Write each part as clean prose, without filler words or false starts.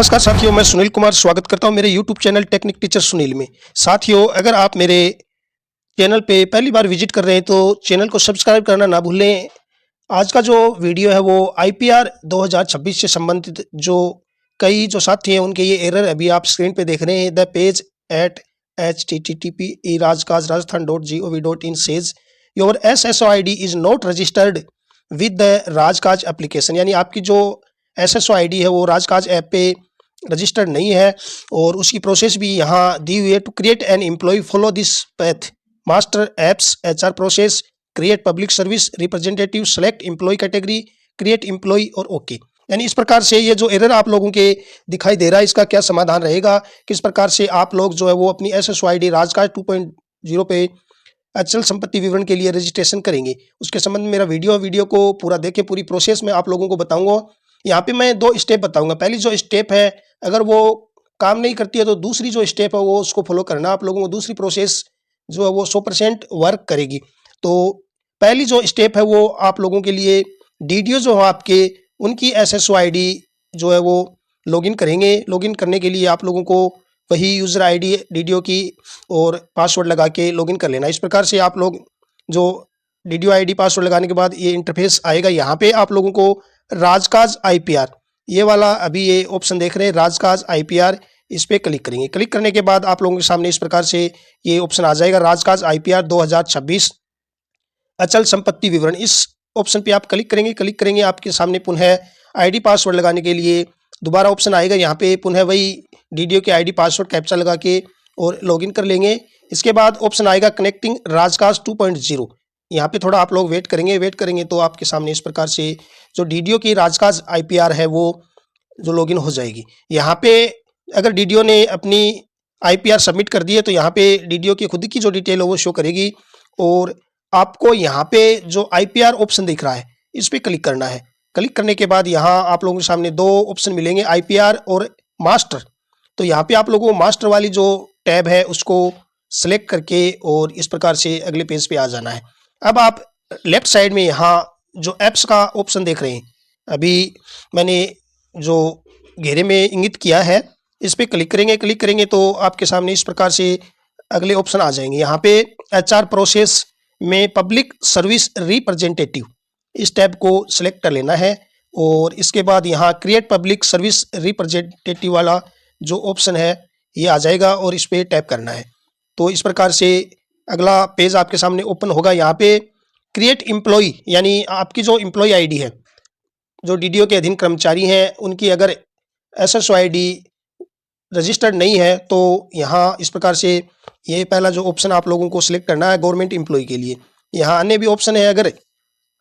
नमस्कार साथियों, मैं सुनील कुमार स्वागत करता हूं मेरे YouTube channel technique teacher Sunil में। साथियों, अगर आप मेरे चैनल पे पहली बार विजिट कर रहे हैं तो चैनल को सब्सक्राइब करना ना भूलें। आज का जो वीडियो है वो IPR 2026 से संबंधित जो कई जो साथी हैं उनके ये एरर अभी आप स्क्रीन पे देख रहे हैं। The page eight http://rajkaj.rajasthan.gov.in says your SSOID is not registered with the राजकाज एप्लीकेशन, यानी आपकी जो SSOID है वो राजकाज ऐप पे रजिस्टर्ड नहीं है और उसकी प्रोसेस भी यहाँ दी हुई है। To create an employee follow this path, master apps HR process, create public service representative, select employee category, create employee और ओके। यानी इस प्रकार से ये जो एरर आप लोगों के दिखाई दे रहा है इसका क्या समाधान रहेगा, किस प्रकार से आप लोग जो है वो अपनी SSOID राजकाज 2.0 पे अचल संपत्ति विवरण के लिए रजिस्ट्रेशन करेंगे, उसके संबंध में मेरा वीडियो को पूरा देखें। पूरी प्रोसेस में आप लोगों को बताऊंगा। यहाँ पे मैं 2 स्टेप बताऊंगा। पहली जो स्टेप है अगर वो काम नहीं करती है तो दूसरी जो स्टेप है वो उसको फॉलो करना आप लोगों को। दूसरी प्रोसेस जो है वो 100% वर्क करेगी। तो पहली जो स्टेप है वो आप लोगों के लिए DDO जो है आपके उनकी SSOID जो है वो लॉगिन करेंगे। लॉगिन करने के लिए आप लोगों को वही यूज़र ID DDO की और पासवर्ड लगा के लॉगिन कर लेना। इस प्रकार से आप लोग जो DDO ID पासवर्ड लगाने के बाद ये इंटरफेस आएगा। यहाँ पे आप लोगों को राजकाज IPR ये वाला अभी ये ऑप्शन देख रहे हैं राजकाज IPR, इस पे क्लिक करेंगे। क्लिक करने के बाद आप लोगों के सामने इस प्रकार से ये ऑप्शन आ जाएगा राजकाज IPR 2026 अचल संपत्ति विवरण। इस ऑप्शन पे आप क्लिक करेंगे आपके सामने पुनः ID पासवर्ड लगाने के लिए दोबारा ऑप्शन आएगा। यहाँ पे पुनः वही DDO के ID पासवर्ड कैप्चा लगा के और लॉगिन कर लेंगे। इसके बाद ऑप्शन आएगा कनेक्टिंग राजकाज 2.0। यहाँ पे थोड़ा आप लोग वेट करेंगे तो आपके सामने इस प्रकार से जो DDO की राजकाज IPR है वो जो लॉगिन हो जाएगी। यहाँ पे अगर DDO ने अपनी IPR सबमिट कर दी है तो यहाँ पे DDO की खुद की जो डिटेल है वो शो करेगी और आपको यहाँ पे जो IPR ऑप्शन दिख रहा है इस पे क्लिक करना है। क्लिक करने के बाद यहाँ आप लोगों के सामने 2 ऑप्शन मिलेंगे, IPR और मास्टर। तो यहाँ पे आप लोगों को मास्टर वाली जो टैब है उसको सेलेक्ट करके और इस प्रकार से अगले पेज पे आ जाना है। अब आप लेफ्ट साइड में यहाँ जो एप्स का ऑप्शन देख रहे हैं, अभी मैंने जो घेरे में इंगित किया है इस पे क्लिक करेंगे तो आपके सामने इस प्रकार से अगले ऑप्शन आ जाएंगे। यहाँ पे HR प्रोसेस में पब्लिक सर्विस रिप्रेजेंटेटिव इस टैब को सिलेक्ट कर लेना है और इसके बाद यहाँ क्रिएट पब्लिक सर्विस रिप्रेजेंटेटिव वाला जो ऑप्शन है ये आ जाएगा और इस पे टैप करना है। तो इस प्रकार से अगला पेज आपके सामने ओपन होगा। यहाँ पे क्रिएट एम्प्लॉय यानी आपकी जो एम्प्लॉय ID है, जो DDO के अधीन कर्मचारी हैं उनकी अगर SSOID रजिस्टर्ड नहीं है तो यहाँ इस प्रकार से ये पहला जो ऑप्शन आप लोगों को सिलेक्ट करना है गवर्नमेंट एम्प्लॉय के लिए। यहाँ अन्य भी ऑप्शन है, अगर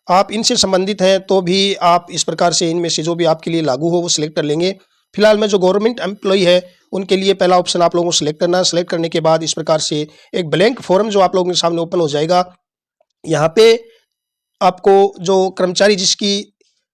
आप इनसे संबंधित हैं तो भी आप इस प्रकार से इनमें से जो भी आपके लिए लागू हो वो सिलेक्ट कर लेंगे। फिलहाल में जो गवर्नमेंट एम्प्लॉय है उनके लिए पहला ऑप्शन आप लोगों को सिलेक्ट करना है। सिलेक्ट करने के बाद इस प्रकार से एक ब्लैंक फॉर्म जो आप लोगों के सामने ओपन हो जाएगा। यहाँ पे आपको जो कर्मचारी जिसकी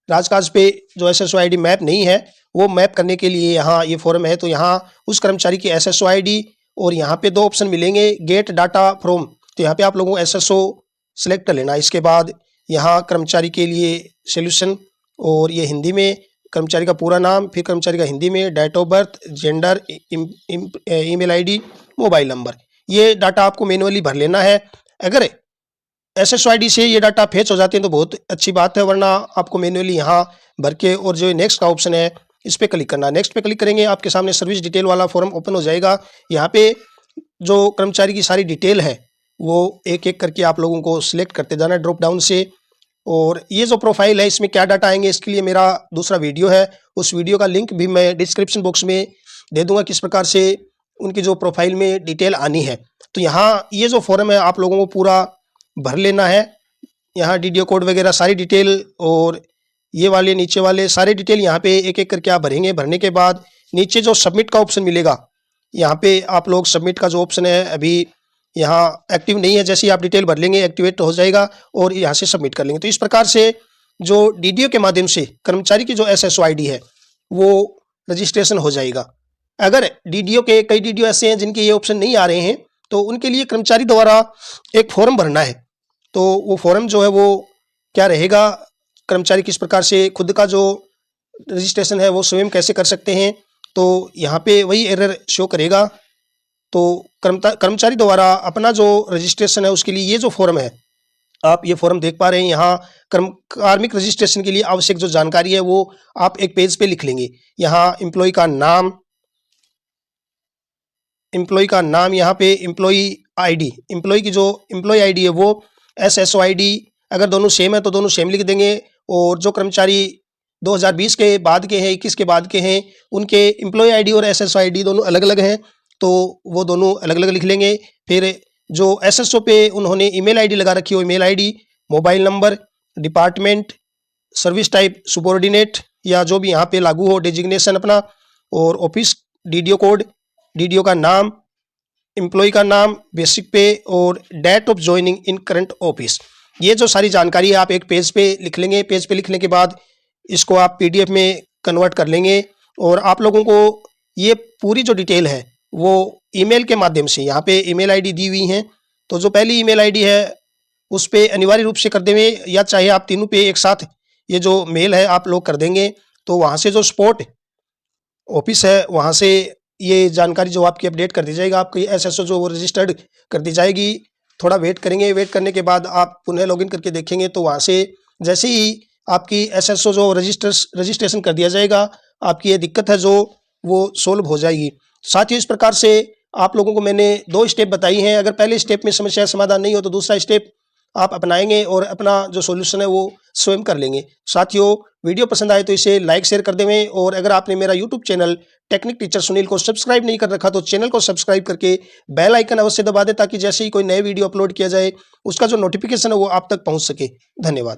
राजकाज पे जो SSOID मैप नहीं है वो मैप करने के लिए यहाँ ये फॉर्म है। तो यहाँ उस कर्मचारी की SSOID और यहाँ पे 2 ऑप्शन मिलेंगे गेट डाटा फ्रॉम, तो यहाँ पे आप लोगों को SSO सिलेक्ट कर लेना। इसके बाद यहाँ कर्मचारी के लिए सोल्यूशन और ये हिंदी में कर्मचारी का पूरा नाम, फिर कर्मचारी का हिंदी में date of birth, gender, email ID, mobile number, ये डाटा आपको मैनुअली भर लेना है। अगर SSOID से ये डाटा फेच हो जाते हैं तो बहुत अच्छी बात है, वरना आपको मैनुअली यहाँ भर के और जो नेक्स्ट का ऑप्शन है इस पे क्लिक करना। नेक्स्ट पे क्लिक करेंगे आपके सामने सर्विस डिटेल वाला फॉर्म ओपन हो जाएगा। यहाँ पे जो कर्मचारी की सारी डिटेल है वो एक एक करके आप लोगों को सिलेक्ट करते जाना ड्रॉप डाउन से। और ये जो प्रोफाइल है इसमें क्या डाटा आएंगे इसके लिए मेरा दूसरा वीडियो है, उस वीडियो का लिंक भी मैं डिस्क्रिप्शन बॉक्स में दे दूंगा किस प्रकार से उनकी जो प्रोफाइल में डिटेल आनी है। तो यहाँ ये जो फॉर्म है आप लोगों को पूरा भर लेना है। यहाँ DDO कोड वगैरह सारी डिटेल और ये वाले नीचे वाले सारे डिटेल यहाँ पे एक एक करके आप भरेंगे। भरने के बाद नीचे जो सबमिट का ऑप्शन मिलेगा यहाँ पे आप लोग सबमिट का जो ऑप्शन है अभी यहाँ एक्टिव नहीं है, जैसे ही आप डिटेल भर लेंगे एक्टिवेट हो जाएगा और यहाँ से सबमिट कर लेंगे। तो इस प्रकार से जो DDO के माध्यम से कर्मचारी की जो SSOID है वो रजिस्ट्रेशन हो जाएगा। अगर DDO के कई DDO ऐसे हैं जिनके ये ऑप्शन नहीं आ रहे हैं तो उनके लिए कर्मचारी द्वारा एक फॉर्म भरना है। तो वो फॉर्म जो है वो क्या रहेगा, कर्मचारी किस प्रकार से खुद का जो रजिस्ट्रेशन है वो स्वयं कैसे कर सकते हैं तो यहाँ पे वही एरर शो करेगा। तो कर्मचारी द्वारा अपना जो रजिस्ट्रेशन है उसके लिए ये जो फॉर्म है, आप ये फॉर्म देख पा रहे हैं। यहाँ कार्मिक रजिस्ट्रेशन के लिए आवश्यक जो जानकारी है वो आप एक पेज पे लिख लेंगे। यहाँ एम्प्लॉय का नाम, यहाँ पे एम्प्लॉय आईडी, एम्प्लॉय की जो एम्प्लॉय आईडी है वो SSO आईडी, अगर दोनों सेम है तो दोनों सेम लिख देंगे। और जो कर्मचारी 2020 के बाद के हैं, 21 के बाद के हैं, उनके एम्प्लॉय आईडी और SSO आईडी दोनों अलग अलग हैं, तो वो दोनों अलग अलग लिख लेंगे। फिर जो SSO पे उन्होंने ईमेल आईडी लगा रखी हो, email ID, mobile number, department, service type subordinate या जो भी यहाँ पे लागू हो डेजिग्नेशन अपना, और ऑफिस DDO कोड, DDO का नाम, एम्प्लॉय का नाम, बेसिक पे और date of joining in current office. ये जो सारी जानकारी है आप एक पेज पे लिख लेंगे। पेज पे लिखने के बाद इसको आप PDF में कन्वर्ट कर लेंगे और आप लोगों को ये पूरी जो डिटेल है वो ईमेल के माध्यम से, यहाँ पे ईमेल आईडी दी हुई हैं, तो जो पहली ईमेल आईडी है उस पे अनिवार्य रूप से कर देंगे, या चाहे आप तीनों पे एक साथ ये जो मेल है आप लोग कर देंगे। तो वहाँ से जो स्पॉट ऑफिस है वहाँ से ये जानकारी जो आपकी अपडेट कर दी जाएगी, आपकी SSO जो वो रजिस्टर्ड कर दी जाएगी। थोड़ा वेट करेंगे, वेट करने के बाद आप पुनः लॉगिन करके देखेंगे तो वहाँ से जैसे ही आपकी SSO जो रजिस्ट्रेशन कर दिया जाएगा, आपकी ये दिक्कत है जो वो सोल्व हो जाएगी। साथ ही इस प्रकार से आप लोगों को मैंने 2 स्टेप बताई हैं। अगर पहले स्टेप में समस्या समाधान नहीं हो तो दूसरा स्टेप आप अपनाएंगे और अपना जो सॉल्यूशन है वो स्वयं कर लेंगे। साथियों, वीडियो पसंद आए तो इसे लाइक शेयर कर देवें, और अगर आपने मेरा YouTube channel technique teacher Sunil को सब्सक्राइब नहीं कर रखा तो चैनल को सब्सक्राइब करके बेल आइकन अवश्य दबा दें, ताकि जैसे ही कोई नए वीडियो अपलोड किया जाए उसका जो नोटिफिकेशन है वो आप तक पहुंच सके। धन्यवाद।